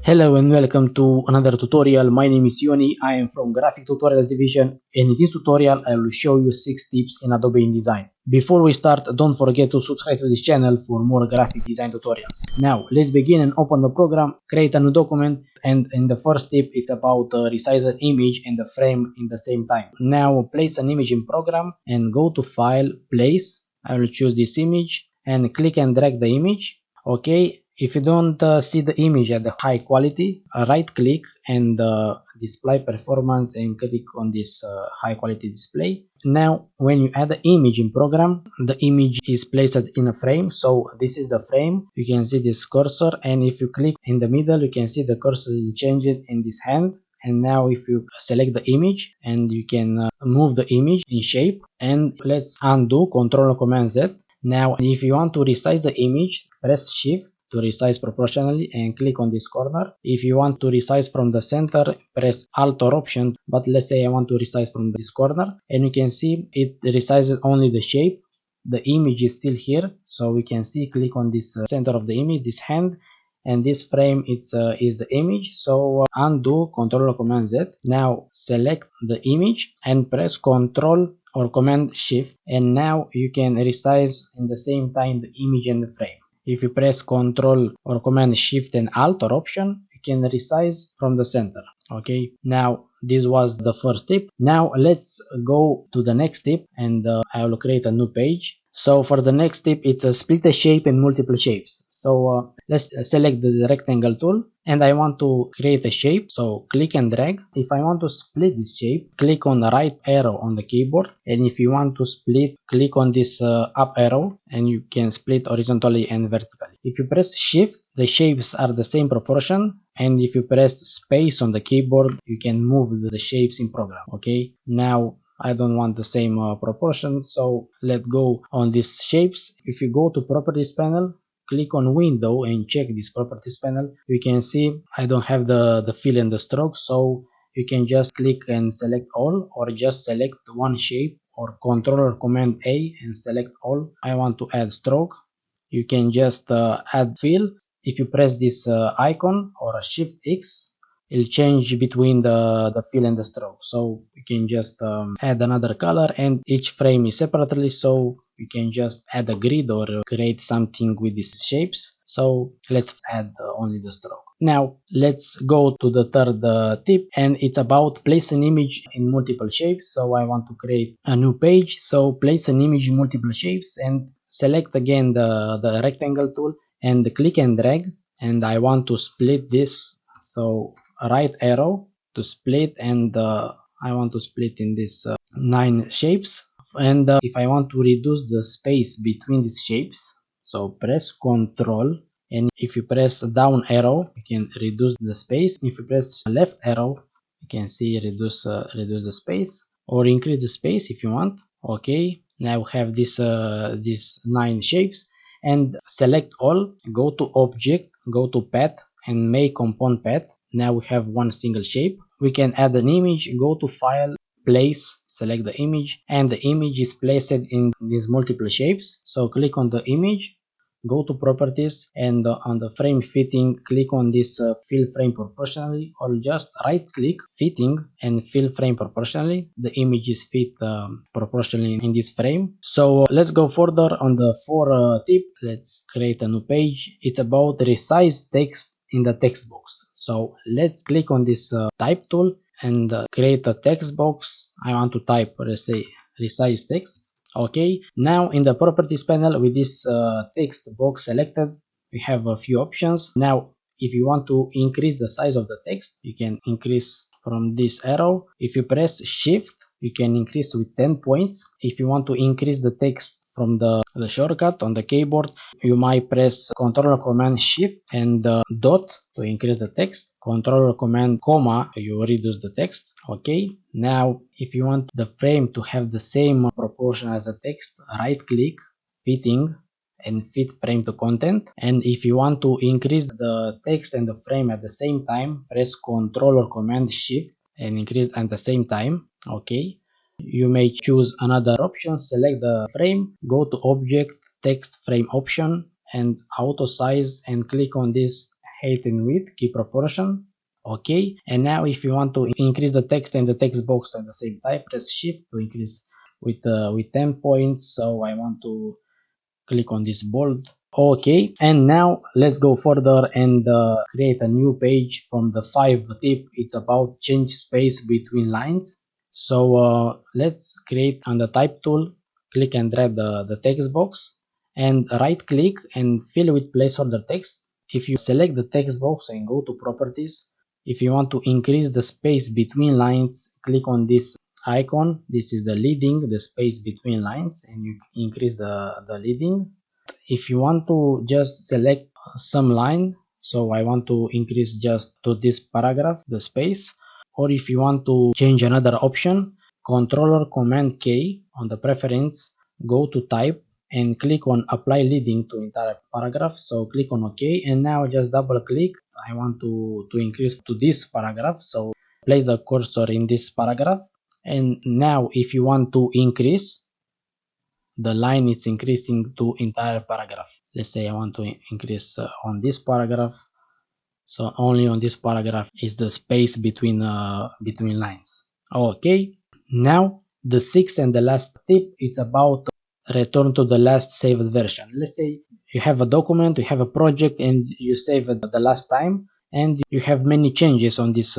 Hello and welcome to another tutorial. My name is Ioni. I am from Graphic Tutorials Division, and in this tutorial I will show you 6 tips in Adobe Indesign. Before we start, don't forget to subscribe to this channel for more graphic design tutorials. Now let's begin and open the program, create a new document, and in the first tip it's about resize an image and the frame in the same time. Now place an image in program and go to File, Place. I will choose this image and click and drag the image. Okay. If you don't see the image at the high quality, right click and display performance and click on this high quality display. Now when you add the image in program, the image is placed in a frame. So this is the frame. You can see this cursor, and if you click in the middle, you can see the cursor is changed in this hand. And now if you select the image, and you can move the image in shape, and let's undo, Ctrl Command Z. Now if you want to resize the image, press Shift to resize proportionally and click on this corner. If you want to resize from the center, press Alt or Option, but let's say I want to resize from this corner, and you can see it resizes only the shape. The image is still here, so we can see, click on this center of the image, this hand, and this frame is the image. So undo, Ctrl Command Z. Now select the image and press Ctrl or Command Shift, and now you can resize in the same time the image and the frame. If you press Ctrl or Command Shift and Alt or Option, you can resize from the center. Okay, now this was the first tip. Now let's go to the next tip, and I will create a new page. So for the next tip, it's split a shape in multiple shapes. So let's select the rectangle tool, and I want to create a shape. So click and drag. If I want to split this shape, click on the right arrow on the keyboard, and if you want to split, click on this up arrow, and you can split horizontally and vertically. If you press Shift, the shapes are the same proportion, and if you press space on the keyboard, you can move the shapes in program. Okay, now I don't want the same proportion, so let's go on these shapes. If you go to Properties panel, click on Window and check this Properties panel, you can see I don't have the fill and the stroke, so you can just click and select all, or just select one shape, or Ctrl or Command A and select all. I want to add stroke. You can just add fill. If you press this icon or Shift X, it'll change between the fill and the stroke. So you can just add another color, and each frame is separately, so you can just add a grid or create something with these shapes. So let's add only the stroke. Now let's go to the third tip, and it's about place an image in multiple shapes. So I want to create a new page. So place an image in multiple shapes, and select again the rectangle tool and click and drag, and I want to split this. So right arrow to split, and I want to split in this 9 shapes. And if I want to reduce the space between these shapes, so press Ctrl, and if you press down arrow, you can reduce the space. If you press left arrow, you can see reduce the space, or increase the space if you want. Okay, now we have this these 9 shapes, and select all, go to Object, go to Path and make Compound Path. Now we have one single shape. We can add an image, go to File, Place, select the image, and the image is placed in these multiple shapes. So click on the image, go to Properties, and on the frame fitting, click on this fill frame proportionally, or just right click, fitting, and fill frame proportionally. The image is fit proportionally in this frame. So let's go further on the fourth tip. Let's create a new page. It's about resize text in the text box. So let's click on this type tool and create a text box. I want to type, let's say, resize text. Okay, now in the Properties panel, with this text box selected, we have a few options. Now if you want to increase the size of the text, you can increase from this arrow. If you press Shift, you can increase with 10 points. If you want to increase the text from the shortcut on the keyboard, you might press Ctrl or Command Shift and dot to increase the text. Ctrl or Command comma, you reduce the text. Okay, now if you want the frame to have the same proportion as the text, right click, fitting, and fit frame to content. And if you want to increase the text and the frame at the same time, press Ctrl or Command Shift and increase at the same time. Okay, you may choose another option. Select the frame, go to Object, Text Frame option, and Auto Size, and click on this height and width, key proportion. Okay, and now if you want to increase the text and the text box at the same time, press shift to increase with 10 points. So I want to click on this bold. Okay, and now let's go further and create a new page from the 5 tip. It's about change space between lines. So let's create on the type tool, click and drag the text box and right click and fill with placeholder text. If you select the text box and go to properties, if you want to increase the space between lines, click on this icon. This is the leading, the space between lines, and you increase the leading. If you want to just select some line, so I want to increase just to this paragraph the space, or if you want to change another option, Ctrl or Command K on the preference, go to type and click on apply leading to entire paragraph. So click on OK, and now just double click. I want to increase to this paragraph, so place the cursor in this paragraph. And now if you want to increase, the line is increasing to entire paragraph. Let's say I want to increase on this paragraph, so only on this paragraph is the space between lines. Okay, now the sixth and the last tip is about return to the last saved version. Let's say you have a document, you have a project, and you save it the last time, and you have many changes on this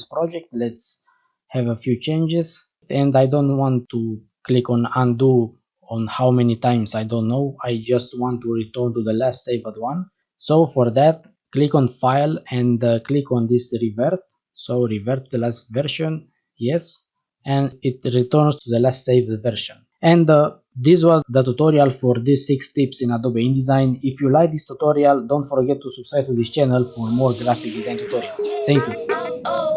project. Let's have a few changes, and I don't want to click on undo on how many times, I don't know. I just want to return to the last saved one. So for that, click on file and click on this revert. So revert to the last version, yes, and it returns to the last saved version. And this was the tutorial for these 6 tips in Adobe InDesign. If you like this tutorial, don't forget to subscribe to this channel for more graphic design tutorials. Thank you.